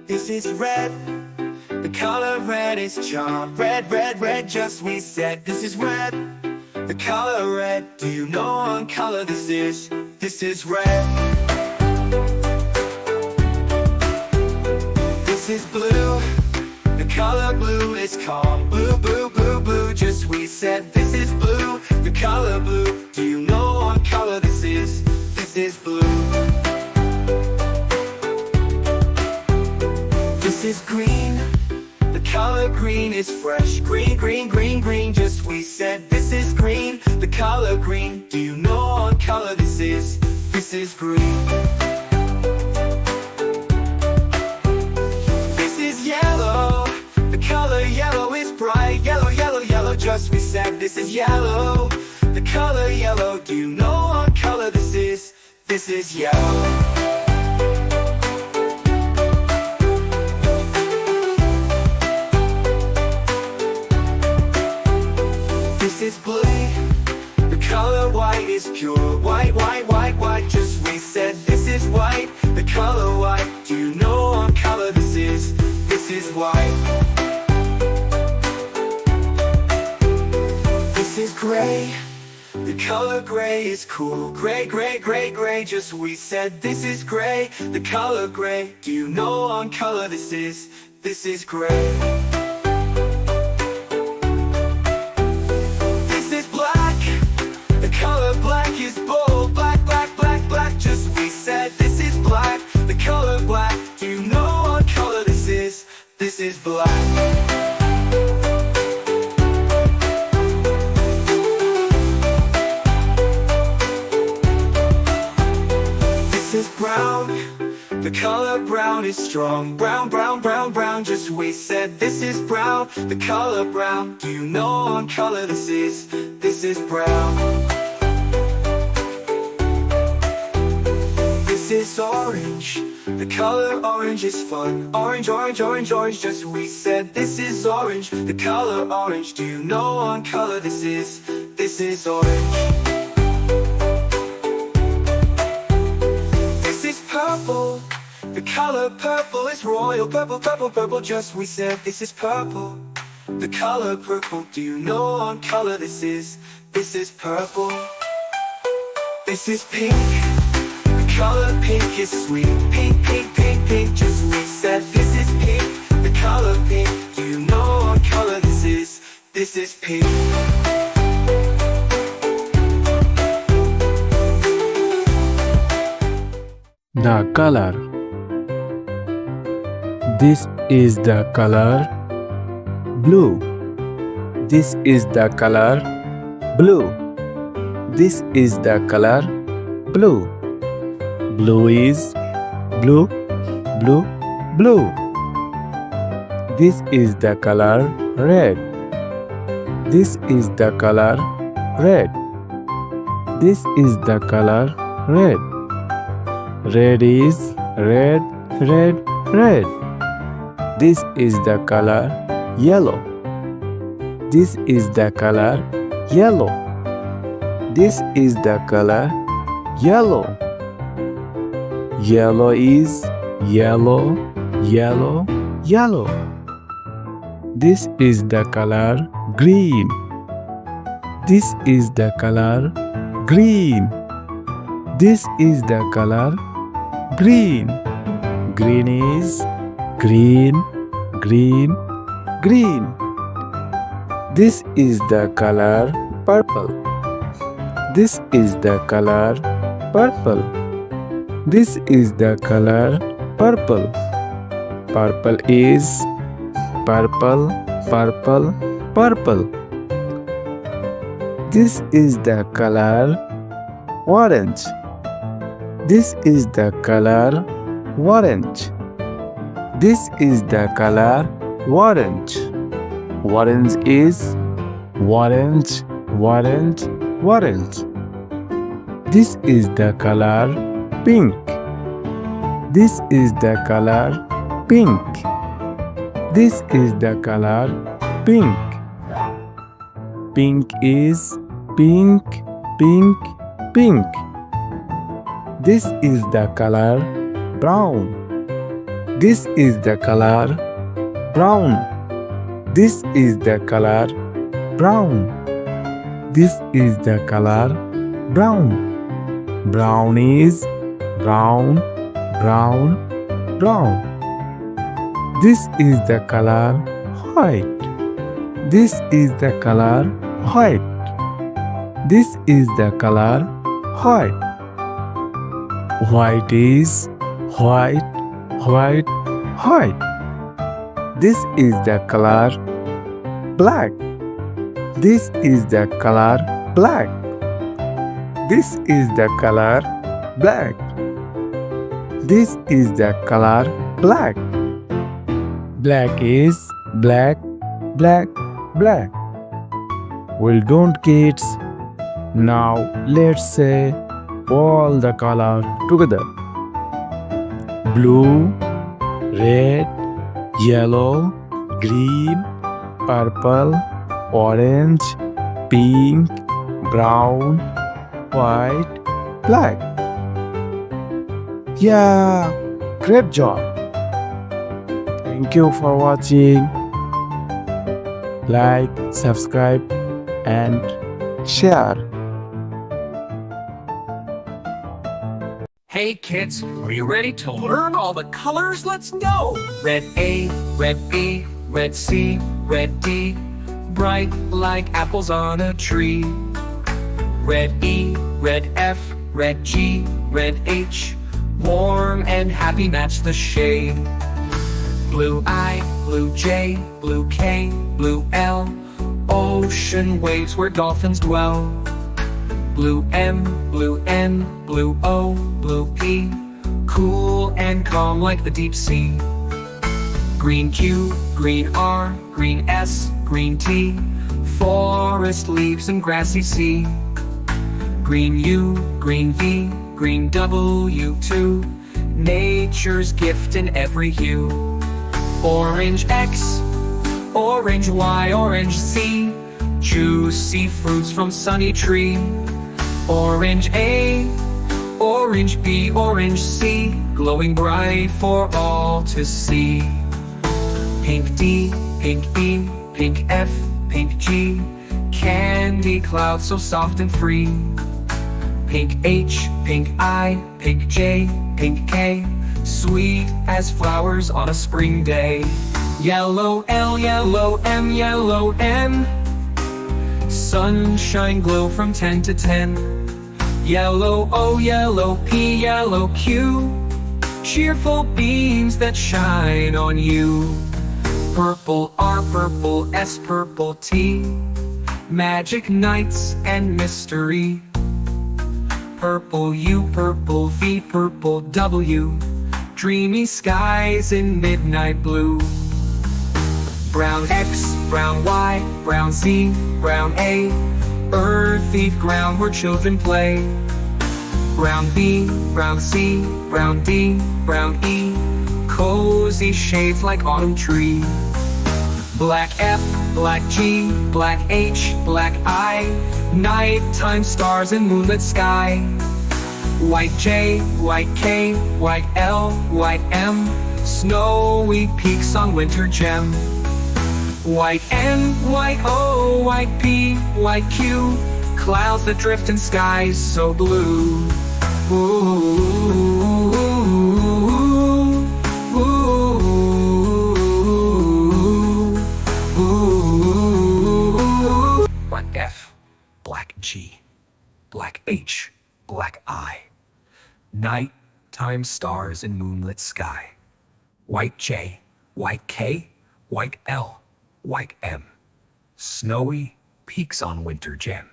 This is red. The color red is charm. Red, red, red, just we said. This is red. The color red. Do you know what color this is? This is red. This is blue. The color blue is calm. Blue, blue, blue, blue, just we said. This is blue. The color blue. Do you know what color this is? This is blue. This is green. The color green is fresh. Green, green, green, green, just we said. This is green. The color green. Do you know what color this is? This is green. This is yellow. The color yellow is bright. Yellow, yellow, yellow, just we said. This is yellow. The color yellow. Do you know what color this is? This is yellow. This is blue. The color white is pure. White, white, white, white, just we said. This is white. The color white. Do you know what color this is? This is white. This is gray. The color gray is cool. Gray, gray, gray, gray, just we said. This is gray. The color gray. Do you know what color this is? This is gray. Black is bold, black, black, black, black, just we said. This is black, the color black. Do you know what color this is? This is black. This is brown. The color brown is strong. Brown, brown, brown, brown, just we said. This is brown, the color brown. Do you know what color this is? This is brown. This is orange. The color orange is fun. Orange, orange, orange, orange, just we said. This is orange. The color orange. Do you know what color this is? This is orange. This is purple. The color purple is royal. Purple, purple, purple, just we said. This is purple. The color purple. Do you know what color this is? This is purple. This is pink. Color pink is sweet. Pink, pink, pink, pink, just we said. This is pink. The color pink. Do you know what color this is? This is pink. The color. This is the color blue. This is the color blue. This is the color blue. Blue is blue, blue, blue. This is the color red. This is the color red. This is the color red. Red is red, red, red. This is the color yellow. This is the color yellow. This is the color yellow. Yellow is yellow, yellow, yellow. This is the color green. This is the color green. This is the color green. Green is green, green, green. This is the color purple. This is the color purple. This is the color purple. Purple is purple, purple, purple. This is the color orange. This is the color orange. This is the color orange. Orange is orange, orange, orange. This is the color pink. This is the color pink. This is the color pink. Pink is pink, pink, pink. This is the color brown. This is the color brown. This is the color brown. This is the color brown. Brown is brown, brown, brown. This is the color white. This is the color white. This is the color white. White is white, white, white. This is the color black. This is the color black. This is the color black. This is the color black. Black is black, black, black. Well done, kids. Now let's say all the color together. Blue, red, yellow, green, purple, orange, pink, brown, white, black. Yeah, great job. Thank you for watching. Like, subscribe, and share. Hey kids, are you ready to learn all the colors? Let's go! Red A, red B, red C, red D, bright like apples on a tree. Red E, red F, red G, red H, warm and happy match the shade. Blue I, blue J, blue K, blue L, ocean waves where dolphins dwell. Blue M, blue N, blue O, blue P, cool and calm like the deep sea. Green Q, green R, green S, green T, forest leaves and grassy sea. Green U, green V, green W too, nature's gift in every hue. Orange X, orange Y, orange Z, juicy fruits from sunny tree. Orange A, orange B, orange C, glowing bright for all to see. Pink D, pink E, pink F, pink G, candy clouds so soft and free. Pink H, pink I, pink J, pink K, sweet as flowers on a spring day. Yellow L, yellow M, yellow N, sunshine glow from 10 to 10. Yellow O, yellow P, yellow Q, cheerful beams that shine on you. Purple R, purple S, purple T, magic nights and mystery. Purple U, purple V, purple W, dreamy skies in midnight blue. Brown X, brown Y, brown Z, brown A, earthy ground where children play. Brown B, brown C, brown D, brown E, cozy shades like autumn tree. Black F, black G, black H, black I, nighttime stars and moonlit sky. White J, white K, white L, white M, snowy peaks on winter gem. White N, white O, white P, white Q, clouds that drift in skies so blue. Ooh, ooh, ooh, ooh. Black F, black G, black H, black I, nighttime stars and moonlit sky. White J, white K, white L, white M, snowy peaks on winter gem.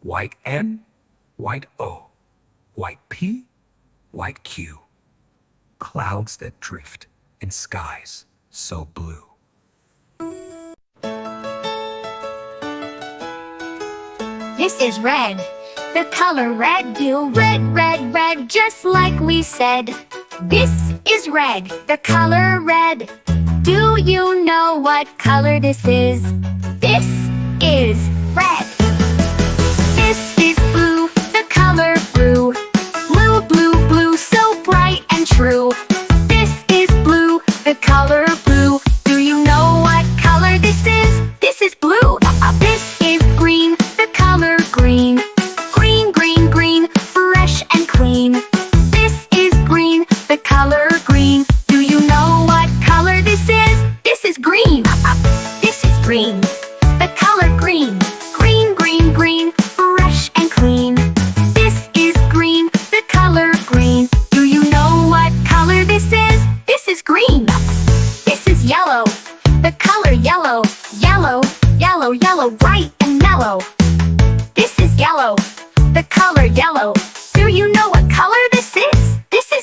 White N, white O, white P, white Q, clouds that drift in skies so blue. This is red. The color red, do red, red, red, just like we said. This is red, the color red. Do you know what color this is? This is red. This is blue, the color blue. Blue, blue, blue, so bright and true. This is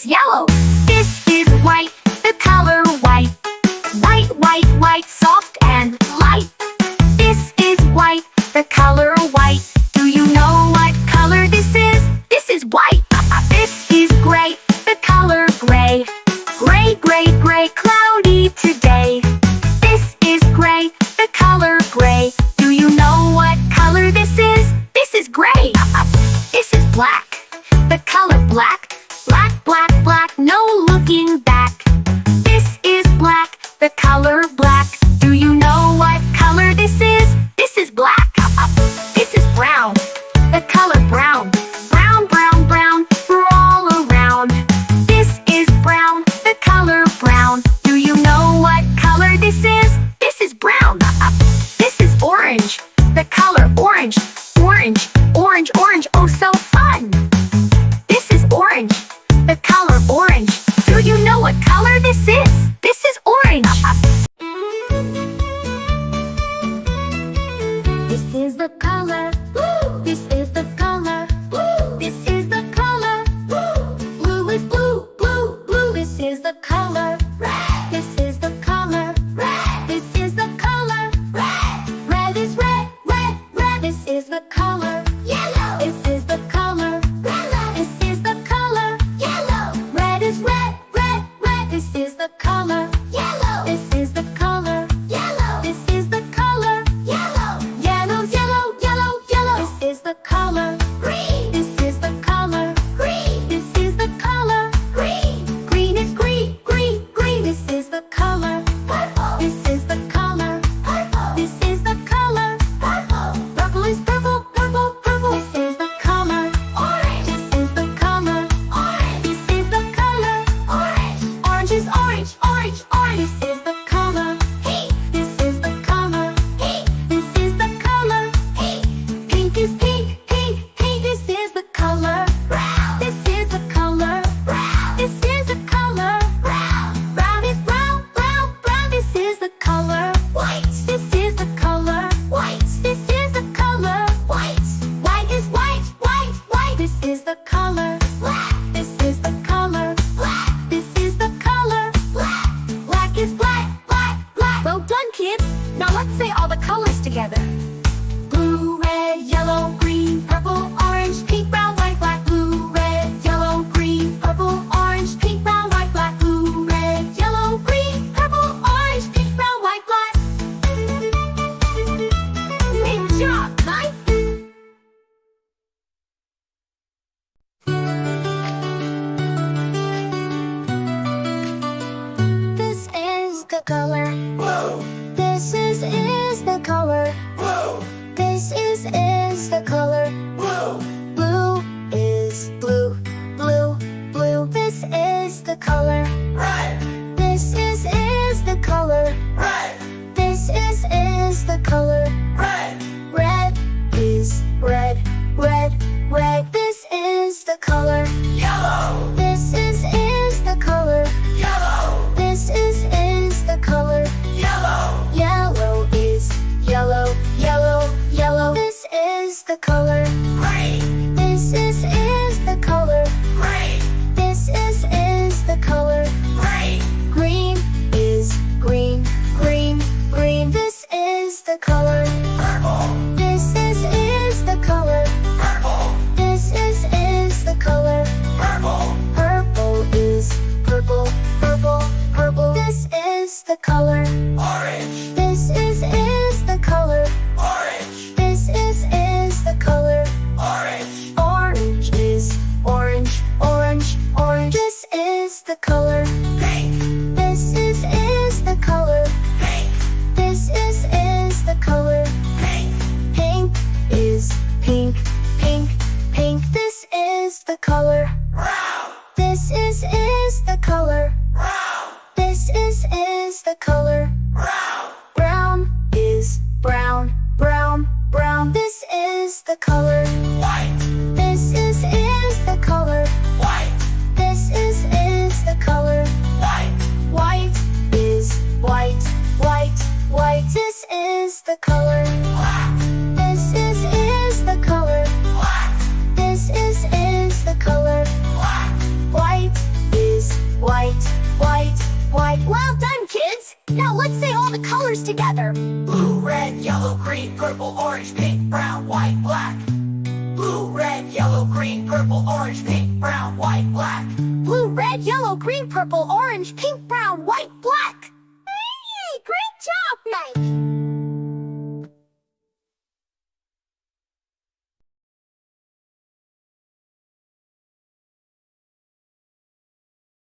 yellow. This is white, the color white. White, white, white, soft and light. This is white, the color white. Do you know what color this is? This is white. This is gray, the color gray. Gray, gray, gray, cloudy today. This is gray, the color gray. Do you know what color this is? This is gray. This is black, the color black. Black, black, black, no looking back. This is black, the color black. Do you know what color this is? This is black. This is brown, the color brown. Brown, brown, brown, we're all around. This is brown, the color brown. Do you know what color this is? This is brown. This is orange, the color orange. Orange, orange, orange, oh so fun. This is orange, the color orange. Do you know what color this is? This is orange. This is the color. This is the color. This is the color. Blue is blue, blue, blue. This is the color. This is the color. This is the color. Red is red, red, red. This is the color. Yellow. This is the color. This is the color. Yellow. Red is red, red, red. This is the color. Yellow. This is the color. Yellow. This is the color. Yellow. Yellow's yellow, yellow, yellow. This is the color. Green. This is the color. Green. This is the color. Green. Green is green, green, green. This is the color. Purple. This is the color. Purple. This is the color. Purple. Purple is purple, purple, purple. This is the color. Orange. This is the color. Orange. This is the color. Orange. Orange is orange, orange, orange. This is the color. Pink. This is the color. Pink. This is the color. Pink. Pink is pink, pink, pink. This is the color. Brown. This is the color. Brown. This is the color. Brown. Brown is brown, brown, brown. This is the color. White. This is the color. White. This is the color. White. White is white, white, white. This is the color. Black. This is the color. Black. This is the color. Black. Black is black, black, black. Well done, kids. Now let's say all the colors together. Blue, red, yellow, green, purple, orange, pink, brown, white, black. Blue, red, yellow, green, purple, orange, pink, brown, white, black. Blue, red, yellow, green, purple, orange, pink, brown, white, black. Great job, Mike. This is the color. Blue, This is the color. blue, This is the color. blue, Blue is blue, blue, blue. This is the color. red, This is the color. red, This is the color. red, Red is red, red, red. This is the color. yellow, This is the color. yellow, This is the color. yellow, Yellow is yellow, yellow, yellow. This is the color. green, This is the color. green, This is the color. green, Green is green, green, green. This is the color. purple, This is the color. purple, This is the color. purple, Purple is purple, purple, purple. This is the color. orange, This is the color. orange, This is the color. orange, Orange is orange, orange, orange. This is the color. pink, This is the color. pink, This is the color. pink, Pink is pink, pink, pink. This is the color. brown, This is the color. brown, This is the color. brown, Brown is brown, brown, brown. This is the color. white, This is the color. white, This is the color. white, White is white, white, white. This is the color. black, This is the color. black, This is the color. black, White is together. Blue, red, yellow, green, purple, orange, pink, brown, white, black. Blue, red, yellow, green, purple, orange, pink, brown, white, black. Blue, red, yellow, green, purple, orange, pink, brown.